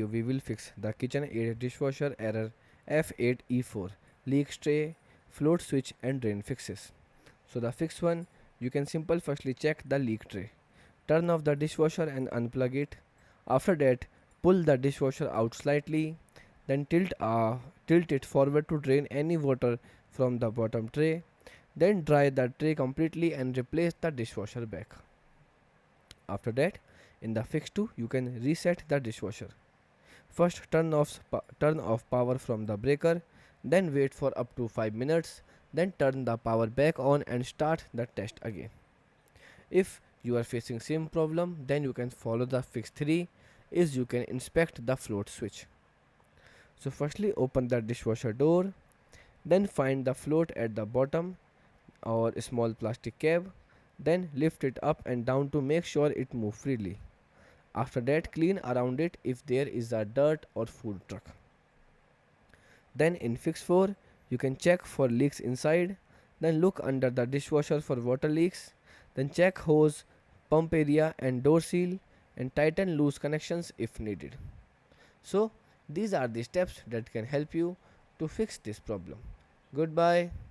We will fix the KitchenAid dishwasher error F8E4, leak tray, float switch and drain fixes. So the fix one, you can firstly check the leak tray. Turn off the dishwasher and unplug it. After that, pull the dishwasher out slightly, then tilt it forward to drain any water from the bottom tray. Then dry the tray completely and replace the dishwasher back. After that, in the fix 2, you can reset the dishwasher. First turn off power from the breaker, then wait for up to 5 minutes, then turn the power back on and start the test again. If you are facing same problem, then you can follow the fix 3 is you can inspect the float switch. So firstly open the dishwasher door, then find the float at the bottom or a small plastic cap, then lift it up and down to make sure it moves freely. After that, clean around it if there is a dirt or food truck. Then in fix 4, you can check for leaks inside, then look under the dishwasher for water leaks, then check hose, pump area and door seal and tighten loose connections if needed. So these are the steps that can help you to fix this problem. Goodbye.